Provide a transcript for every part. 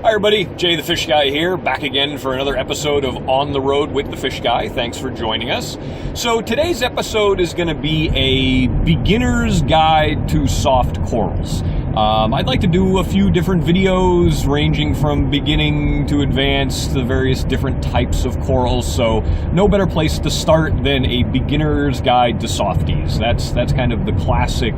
Hi everybody, Jay the Fish Guy here, back again for another episode of On the Road with the Fish Guy. Thanks for joining us. So today's episode is going to be a beginner's guide to soft corals. I'd like to do a few different videos ranging from beginning to advanced, the various different types of corals, so no better place to start than a beginner's guide to softies. That's kind of the classic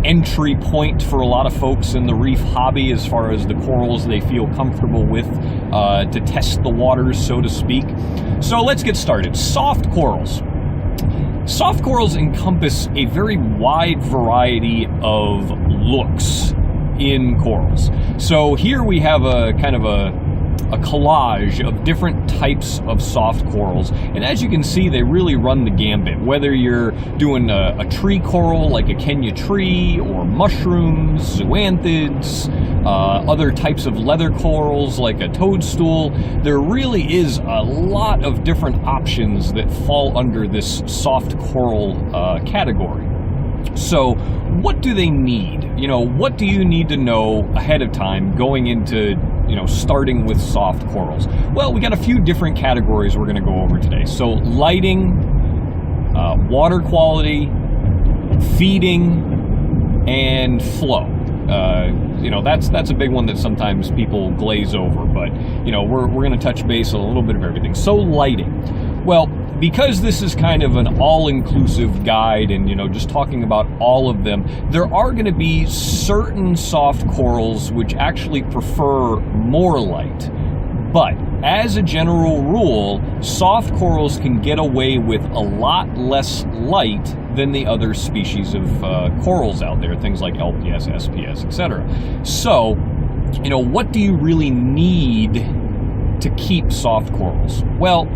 entry point for a lot of folks in the reef hobby as far as the corals they feel comfortable with to test the waters, so to speak. So let's get started. Soft corals. Soft corals encompass a very wide variety of looks in corals. So here we have a kind of a collage of different types of soft corals, and as you can see, they really run the gambit. Whether you're doing a tree coral like a Kenya tree, or mushrooms, zoanthids, other types of leather corals like a toadstool, there really is a lot of different options that fall under this soft coral category. So what do they need? What do you need to know ahead of time going into starting with soft corals? Well, we got a few different categories we're going to go over today. So lighting, water quality, feeding, and flow. That's a big one that sometimes people glaze over, but we're going to touch base on a little bit of everything. So lighting. Well, because this is kind of an all-inclusive guide and just talking about all of them, there are going to be certain soft corals which actually prefer more light. But as a general rule, soft corals can get away with a lot less light than the other species of corals out there, things like LPS, SPS, etc. So, what do you really need to keep soft corals? Well,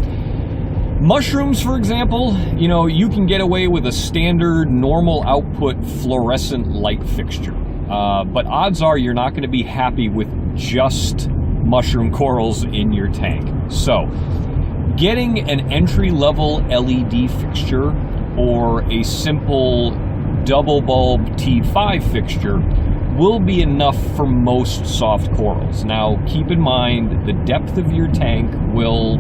mushrooms, for example, you can get away with a standard normal output fluorescent light fixture. But odds are you're not going to be happy with just mushroom corals in your tank. So getting an entry-level LED fixture or a simple double bulb T5 fixture will be enough for most soft corals. Now keep in mind the depth of your tank will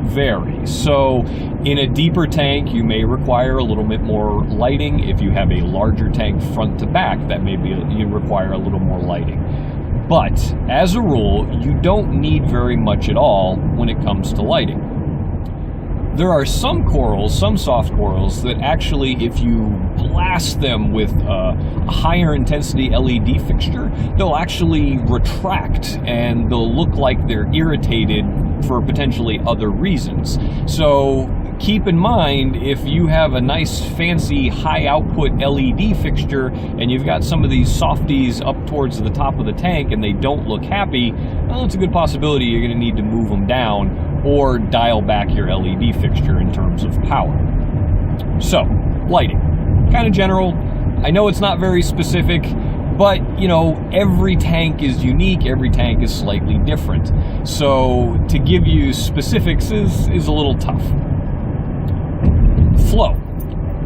vary. So in a deeper tank you may require a little bit more lighting. If you have a larger tank front to back, that may be you require a little more lighting. But as a rule, you don't need very much at all when it comes to lighting. There are some corals, some soft corals, that actually, if you blast them with a higher intensity LED fixture, they'll actually retract and they'll look like they're irritated for potentially other reasons. So keep in mind, if you have a nice fancy high output LED fixture and you've got some of these softies up towards the top of the tank and they don't look happy, well, it's a good possibility you're going to need to move them down or dial back your LED fixture in terms of power. So, lighting. Kind of general. I know it's not very specific, but every tank is unique, every tank is slightly different. So to give you specifics is a little tough. Flow.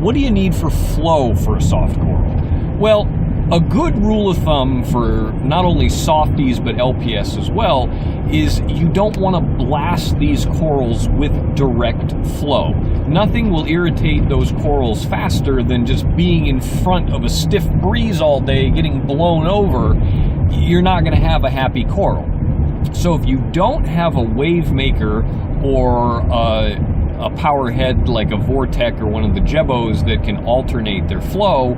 What do you need for flow for a soft coral? Well, a good rule of thumb for not only softies but LPS as well is you don't want to blast these corals with direct flow. Nothing will irritate those corals faster than just being in front of a stiff breeze all day, getting blown over. You're not going to have a happy coral. So if you don't have a wave maker or a power head like a Vortec or one of the Jebos that can alternate their flow,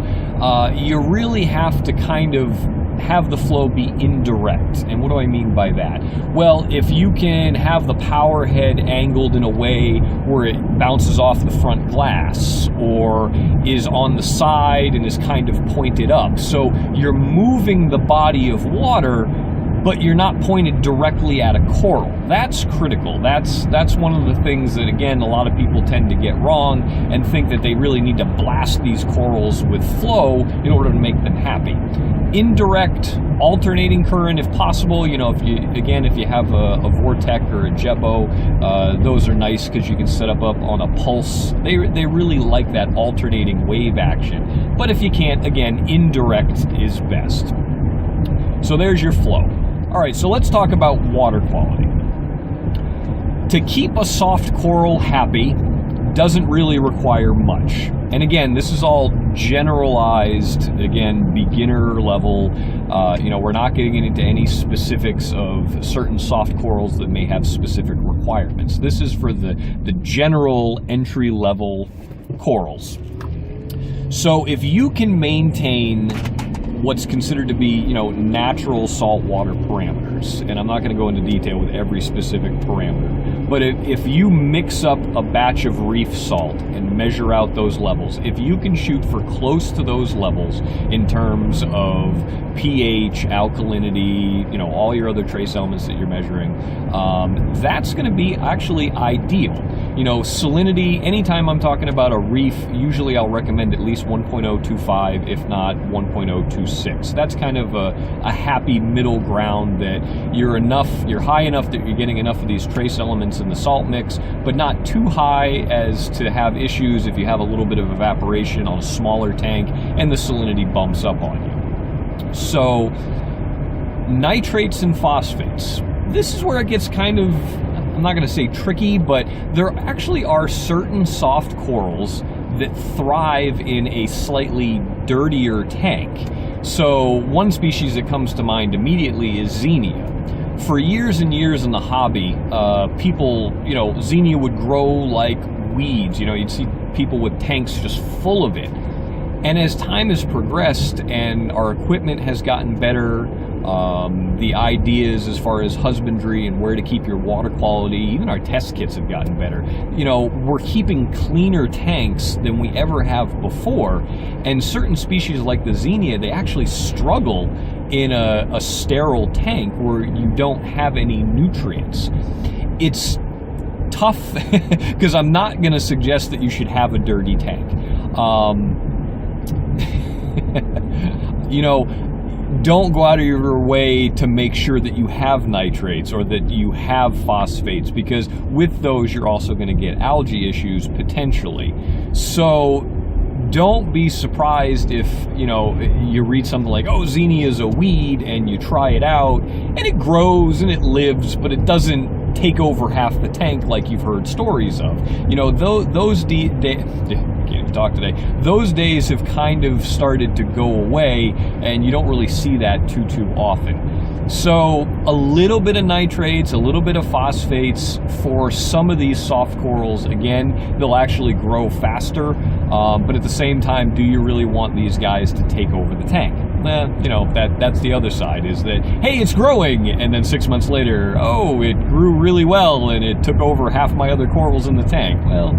you really have to kind of have the flow be indirect. And what do I mean by that? Well, if you can have the power head angled in a way where it bounces off the front glass or is on the side and is kind of pointed up, so you're moving the body of water but you're not pointed directly at a coral. That's critical. That's one of the things that, again, a lot of people tend to get wrong and think that they really need to blast these corals with flow in order to make them happy. Indirect, alternating current if possible. If you have a Vortec or a Jebo, those are nice because you can set up on a pulse. They really like that alternating wave action. But if you can't, again, indirect is best. So there's your flow. All right, so let's talk about water quality. To keep a soft coral happy doesn't really require much. And again, this is all generalized, again, beginner level. We're not getting into any specifics of certain soft corals that may have specific requirements. This is for the general entry level corals. So if you can maintain what's considered to be, natural saltwater parameters, and I'm not going to go into detail with every specific parameter, but if you mix up a batch of reef salt and measure out those levels, if you can shoot for close to those levels in terms of pH, alkalinity, all your other trace elements that you're measuring, that's going to be actually ideal. Salinity, anytime I'm talking about a reef, usually I'll recommend at least 1.025, if not 1.026. That's kind of a happy middle ground that you're high enough that you're getting enough of these trace elements in the salt mix, but not too high as to have issues if you have a little bit of evaporation on a smaller tank and the salinity bumps up on you. So, nitrates and phosphates. This is where it gets kind of, I'm not going to say tricky, but there actually are certain soft corals that thrive in a slightly dirtier tank. So one species that comes to mind immediately is Xenia. For years and years in the hobby, people, Xenia would grow like weeds. You'd see people with tanks just full of it. And as time has progressed and our equipment has gotten better, the ideas as far as husbandry and where to keep your water quality, even our test kits have gotten better. We're keeping cleaner tanks than we ever have before. And certain species like the Xenia, they actually struggle in a sterile tank where you don't have any nutrients. It's tough because I'm not going to suggest that you should have a dirty tank. Don't go out of your way to make sure that you have nitrates or that you have phosphates, because with those you're also going to get algae issues potentially. So don't be surprised if, you read something like, oh, Xenia is a weed, and you try it out and it grows and it lives, but it doesn't take over half the tank like you've heard stories of. Those days have kind of started to go away, and you don't really see that too often. So a little bit of nitrates, a little bit of phosphates for some of these soft corals. Again, they'll actually grow faster, but at the same time, do you really want these guys to take over the tank? That's the other side, is that, hey, it's growing, and then 6 months later, oh, it grew really well and it took over half my other corals in the tank. Well,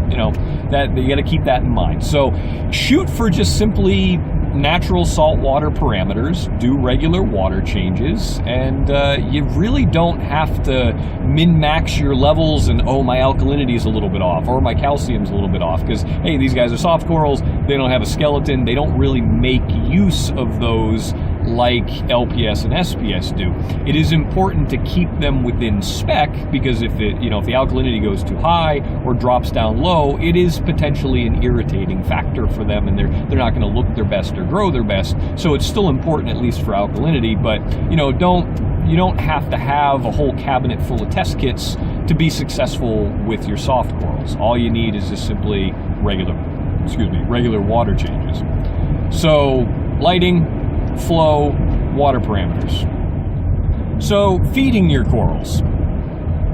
that you got to keep that in mind. So shoot for just simply natural saltwater parameters, do regular water changes, and you really don't have to min-max your levels and, oh, my alkalinity is a little bit off, or my calcium's a little bit off, because, hey, these guys are soft corals, they don't have a skeleton, they don't really make use of those like LPS and SPS do. It is important to keep them within spec, because if the alkalinity goes too high or drops down low, it is potentially an irritating factor for them, and they're not going to look their best or grow their best. So it's still important, at least for alkalinity, but you don't have to have a whole cabinet full of test kits to be successful with your soft corals. All you need is just simply regular water changes. So lighting, flow, water parameters. So feeding your corals.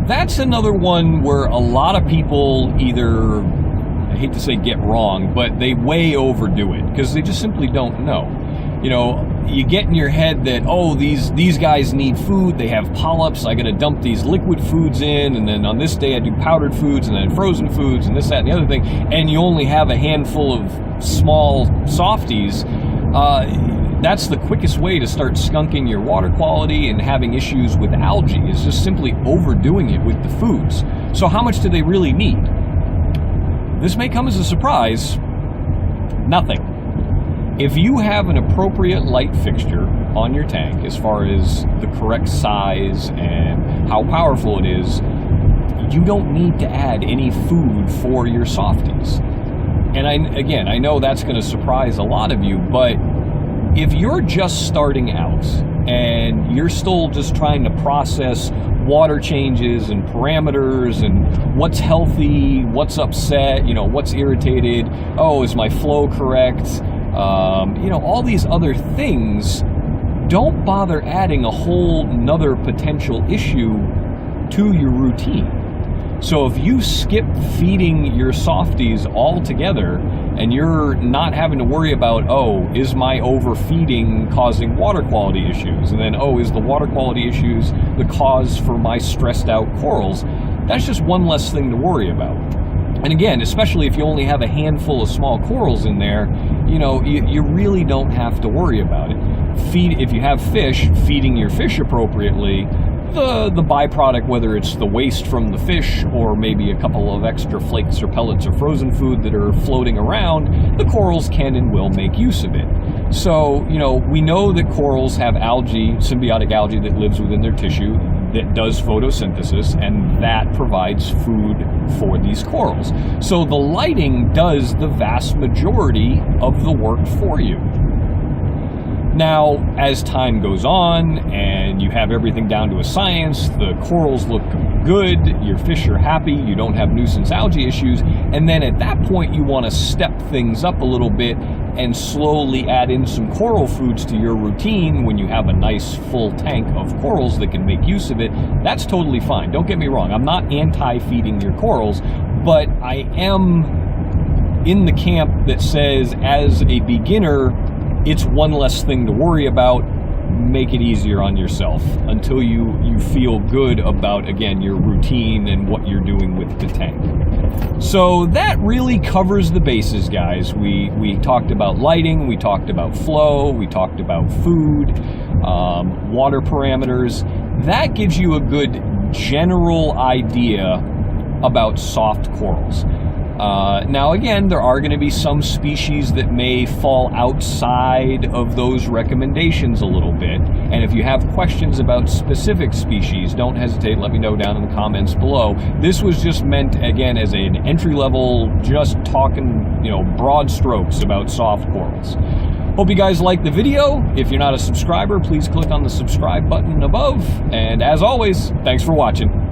That's another one where a lot of people either, I hate to say get wrong, but they way overdo it because they just simply don't know. You get in your head that, oh, these guys need food, they have polyps, I gotta dump these liquid foods in, and then on this day I do powdered foods, and then frozen foods, and this, that, and the other thing, and you only have a handful of small softies. That's the quickest way to start skunking your water quality and having issues with algae, is just simply overdoing it with the foods. So how much do they really need? This may come as a surprise. Nothing. If you have an appropriate light fixture on your tank, as far as the correct size and how powerful it is, you don't need to add any food for your softies. And I know that's going to surprise a lot of you, but if you're just starting out and you're still just trying to process water changes and parameters and what's healthy, what's upset, what's irritated, oh, is my flow correct, all these other things, don't bother adding a whole nother potential issue to your routine. So if you skip feeding your softies altogether and you're not having to worry about, oh, is my overfeeding causing water quality issues? And then, oh, is the water quality issues the cause for my stressed out corals? That's just one less thing to worry about. And again, especially if you only have a handful of small corals in there, you really don't have to worry about it. If you have fish, feeding your fish appropriately, the byproduct, whether it's the waste from the fish or maybe a couple of extra flakes or pellets or frozen food that are floating around, the corals can and will make use of it. So, we know that corals have algae, symbiotic algae that lives within their tissue that does photosynthesis, and that provides food for these corals. So the lighting does the vast majority of the work for you. Now, as time goes on and you have everything down to a science, the corals look good, your fish are happy, you don't have nuisance algae issues, and then at that point you want to step things up a little bit and slowly add in some coral foods to your routine when you have a nice full tank of corals that can make use of it. That's totally fine. Don't get me wrong. I'm not anti-feeding your corals, but I am in the camp that says, as a beginner, it's one less thing to worry about. Make it easier on yourself until you feel good about, again, your routine and what you're doing with the tank. So that really covers the bases, guys. We talked about lighting, we talked about flow, we talked about food, water parameters. That gives you a good general idea about soft corals. Now again, there are going to be some species that may fall outside of those recommendations a little bit, and if you have questions about specific species, don't hesitate, let me know down in the comments below. This was just meant, again, as an entry-level, just talking, broad strokes about soft corals. Hope you guys liked the video. If you're not a subscriber, please click on the subscribe button above, and as always, thanks for watching.